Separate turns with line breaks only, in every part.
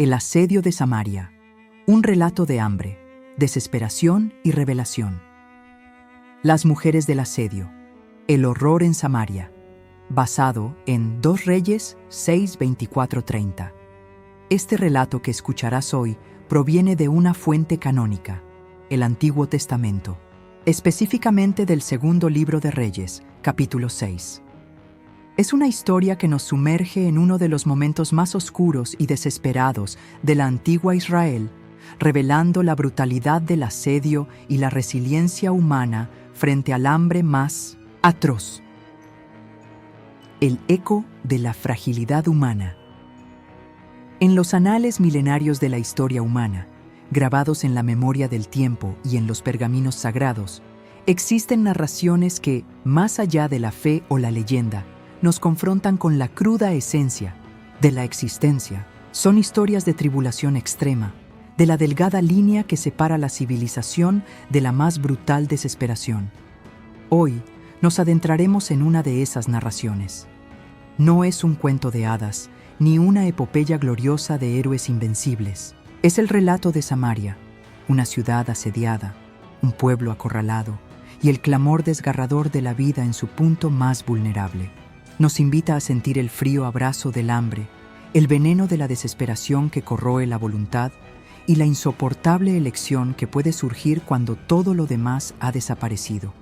El asedio de Samaria, un relato de hambre, desesperación y revelación. Las mujeres del asedio, el horror en Samaria, basado en 2 Reyes 6, 24-30. Este relato que escucharás hoy proviene de una fuente canónica, el Antiguo Testamento, específicamente del segundo libro de Reyes, capítulo 6. Es una historia que nos sumerge en uno de los momentos más oscuros y desesperados de la antigua Israel, revelando la brutalidad del asedio y la resiliencia humana frente al hambre más atroz. El eco de la fragilidad humana. En los anales milenarios de la historia humana, grabados en la memoria del tiempo y en los pergaminos sagrados, existen narraciones que, más allá de la fe o la leyenda, nos confrontan con la cruda esencia de la existencia. Son historias de tribulación extrema, de la delgada línea que separa la civilización de la más brutal desesperación. Hoy nos adentraremos en una de esas narraciones. No es un cuento de hadas, ni una epopeya gloriosa de héroes invencibles. Es el relato de Samaria, una ciudad asediada, un pueblo acorralado y el clamor desgarrador de la vida en su punto más vulnerable. Nos invita a sentir el frío abrazo del hambre, el veneno de la desesperación que corroe la voluntad y la insoportable elección que puede surgir cuando todo lo demás ha desaparecido.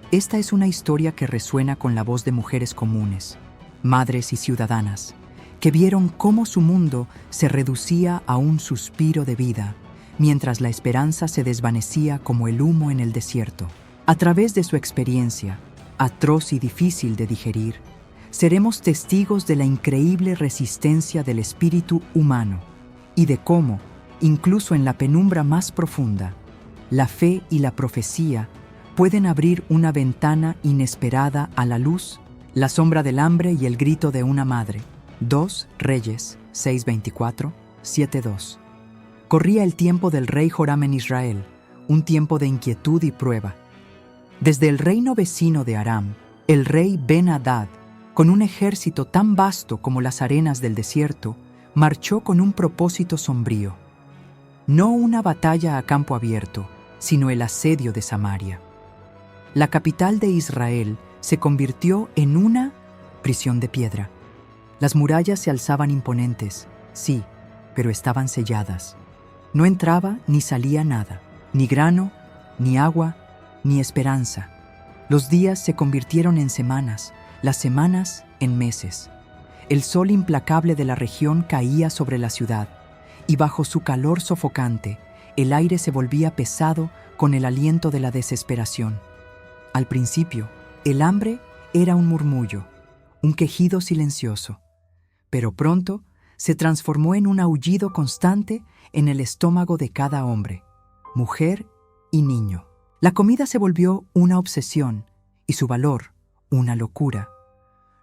Esta es una historia que resuena con la voz de mujeres comunes, madres y ciudadanas, que vieron cómo su mundo se reducía a un suspiro de vida, mientras la esperanza se desvanecía como el humo en el desierto. A través de su experiencia, atroz y difícil de digerir, seremos testigos de la increíble resistencia del espíritu humano y de cómo, incluso en la penumbra más profunda, la fe y la profecía pueden abrir una ventana inesperada a la luz, la sombra del hambre y el grito de una madre. 2 Reyes 6:24, 7:2. Corría el tiempo del rey Joram en Israel, un tiempo de inquietud y prueba. Desde el reino vecino de Aram, el rey Ben-Hadad, con un ejército tan vasto como las arenas del desierto, marchó con un propósito sombrío. No una batalla a campo abierto, sino el asedio de Samaria. La capital de Israel se convirtió en una prisión de piedra. Las murallas se alzaban imponentes, sí, pero estaban selladas. No entraba ni salía nada, ni grano, ni agua, ni esperanza. Los días se convirtieron en semanas, las semanas en meses. El sol implacable de la región caía sobre la ciudad, y bajo su calor sofocante, el aire se volvía pesado con el aliento de la desesperación. Al principio, el hambre era un murmullo, un quejido silencioso, pero pronto se transformó en un aullido constante en el estómago de cada hombre, mujer y niño. La comida se volvió una obsesión y su valor una locura.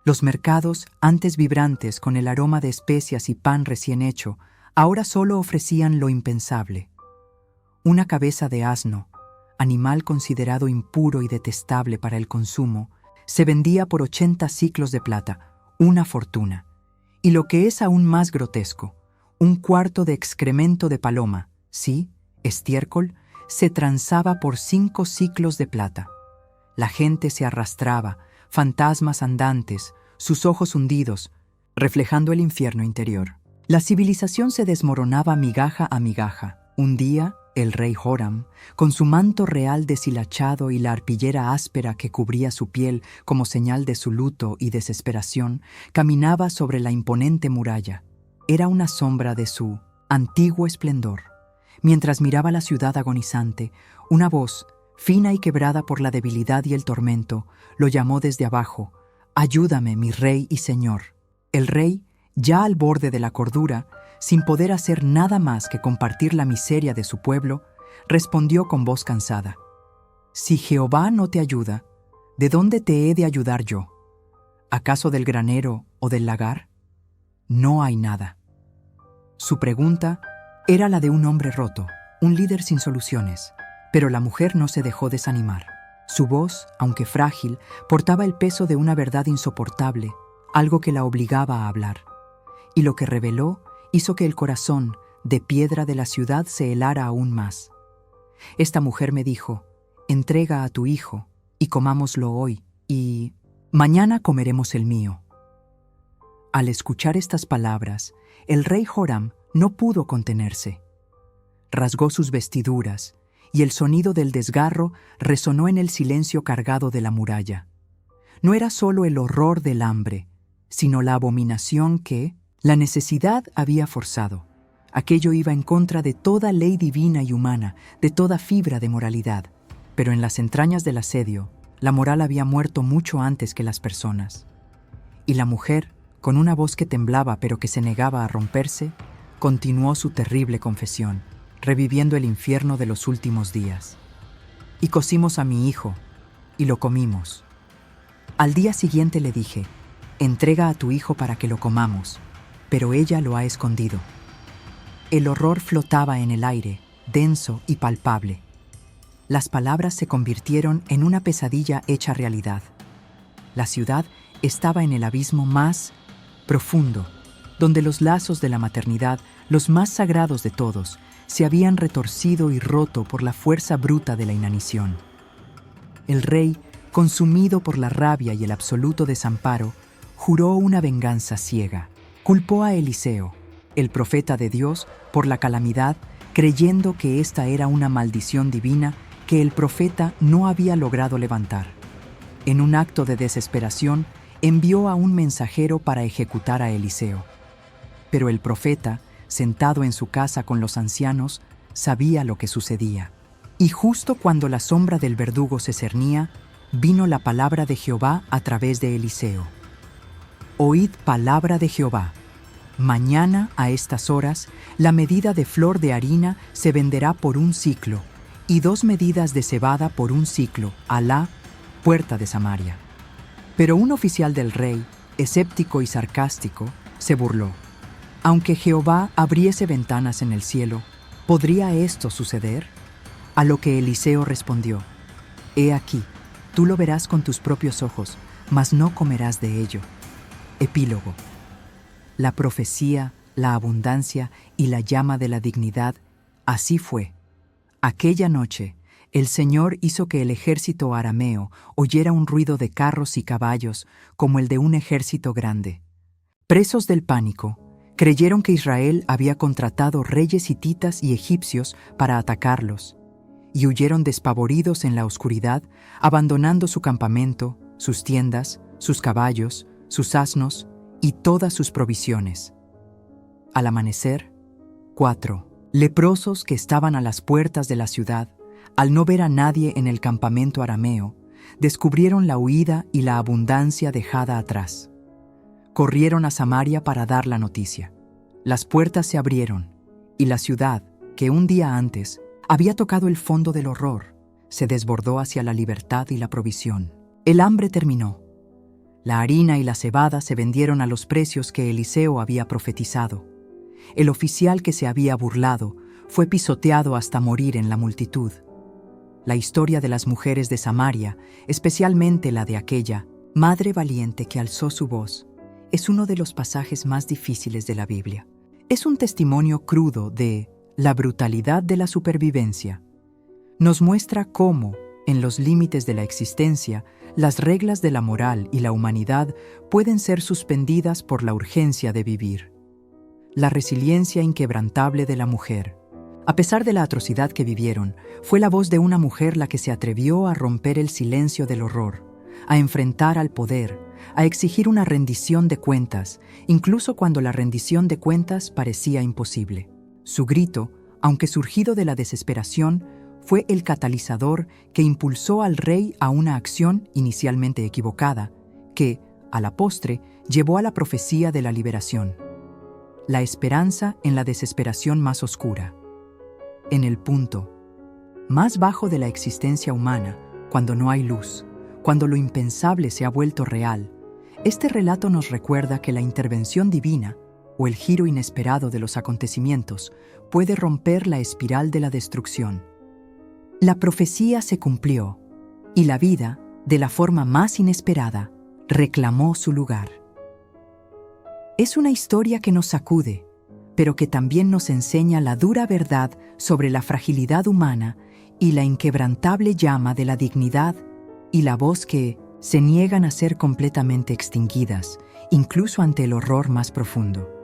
Los mercados, antes vibrantes con el aroma de especias y pan recién hecho, ahora solo ofrecían lo impensable. Una cabeza de asno, animal considerado impuro y detestable para el consumo, se vendía por 80 siclos de plata, una fortuna. Y lo que es aún más grotesco, un cuarto de excremento de paloma, sí, estiércol, se transaba por 5 siclos de plata. La gente se arrastraba, fantasmas andantes, sus ojos hundidos, reflejando el infierno interior. La civilización se desmoronaba migaja a migaja. Un día, el rey Joram, con su manto real deshilachado y la arpillera áspera que cubría su piel como señal de su luto y desesperación, caminaba sobre la imponente muralla. Era una sombra de su antiguo esplendor. Mientras miraba la ciudad agonizante, una voz, fina y quebrada por la debilidad y el tormento, lo llamó desde abajo: «Ayúdame, mi rey y señor». El rey, ya al borde de la cordura, sin poder hacer nada más que compartir la miseria de su pueblo, respondió con voz cansada: «Si Jehová no te ayuda, ¿de dónde te he de ayudar yo? ¿Acaso del granero o del lagar? No hay nada». Su pregunta era la de un hombre roto, un líder sin soluciones, pero la mujer no se dejó desanimar. Su voz, aunque frágil, portaba el peso de una verdad insoportable, algo que la obligaba a hablar. Y lo que reveló hizo que el corazón de piedra de la ciudad se helara aún más. Esta mujer me dijo: entrega a tu hijo y comámoslo hoy, y mañana comeremos el mío. Al escuchar estas palabras, el rey Joram no pudo contenerse. Rasgó sus vestiduras, y el sonido del desgarro resonó en el silencio cargado de la muralla. No era solo el horror del hambre, sino la abominación que la necesidad había forzado. Aquello iba en contra de toda ley divina y humana, de toda fibra de moralidad. Pero en las entrañas del asedio, la moral había muerto mucho antes que las personas. Y la mujer, con una voz que temblaba pero que se negaba a romperse, continuó su terrible confesión, reviviendo el infierno de los últimos días. Y cocimos a mi hijo, y lo comimos. Al día siguiente le dije: entrega a tu hijo para que lo comamos, pero ella lo ha escondido. El horror flotaba en el aire, denso y palpable. Las palabras se convirtieron en una pesadilla hecha realidad. La ciudad estaba en el abismo más profundo, donde los lazos de la maternidad, los más sagrados de todos, se habían retorcido y roto por la fuerza bruta de la inanición. El rey, consumido por la rabia y el absoluto desamparo, juró una venganza ciega. Culpó a Eliseo, el profeta de Dios, por la calamidad, creyendo que esta era una maldición divina que el profeta no había logrado levantar. En un acto de desesperación, envió a un mensajero para ejecutar a Eliseo. Pero el profeta, sentado en su casa con los ancianos, sabía lo que sucedía. Y justo cuando la sombra del verdugo se cernía, vino la palabra de Jehová a través de Eliseo. Oíd palabra de Jehová. Mañana, a estas horas, la medida de flor de harina se venderá por un siclo, y 2 medidas de cebada por un siclo, a la puerta de Samaria. Pero un oficial del rey, escéptico y sarcástico, se burló. Aunque Jehová abriese ventanas en el cielo, ¿podría esto suceder? A lo que Eliseo respondió: he aquí, tú lo verás con tus propios ojos, mas no comerás de ello. Epílogo. La profecía, la abundancia y la llama de la dignidad, así fue. Aquella noche, el Señor hizo que el ejército arameo oyera un ruido de carros y caballos como el de un ejército grande. Presos del pánico, creyeron que Israel había contratado reyes hititas y egipcios para atacarlos, y huyeron despavoridos en la oscuridad, abandonando su campamento, sus tiendas, sus caballos, sus asnos y todas sus provisiones. Al amanecer, 4 leprosos que estaban a las puertas de la ciudad, al no ver a nadie en el campamento arameo, descubrieron la huida y la abundancia dejada atrás. Corrieron a Samaria para dar la noticia. Las puertas se abrieron, y la ciudad, que un día antes había tocado el fondo del horror, se desbordó hacia la libertad y la provisión. El hambre terminó. La harina y la cebada se vendieron a los precios que Eliseo había profetizado. El oficial que se había burlado fue pisoteado hasta morir en la multitud. La historia de las mujeres de Samaria, especialmente la de aquella madre valiente que alzó su voz, es uno de los pasajes más difíciles de la Biblia. Es un testimonio crudo de la brutalidad de la supervivencia. Nos muestra cómo, en los límites de la existencia, las reglas de la moral y la humanidad pueden ser suspendidas por la urgencia de vivir. La resiliencia inquebrantable de la mujer. A pesar de la atrocidad que vivieron, fue la voz de una mujer la que se atrevió a romper el silencio del horror, a enfrentar al poder, a exigir una rendición de cuentas, incluso cuando la rendición de cuentas parecía imposible. Su grito, aunque surgido de la desesperación, fue el catalizador que impulsó al rey a una acción inicialmente equivocada, que, a la postre, llevó a la profecía de la liberación. La esperanza en la desesperación más oscura. En el punto más bajo de la existencia humana, cuando no hay luz, cuando lo impensable se ha vuelto real, este relato nos recuerda que la intervención divina, o el giro inesperado de los acontecimientos, puede romper la espiral de la destrucción. La profecía se cumplió, y la vida, de la forma más inesperada, reclamó su lugar. Es una historia que nos sacude, pero que también nos enseña la dura verdad sobre la fragilidad humana y la inquebrantable llama de la dignidad y la voz que se niegan a ser completamente extinguidas, incluso ante el horror más profundo.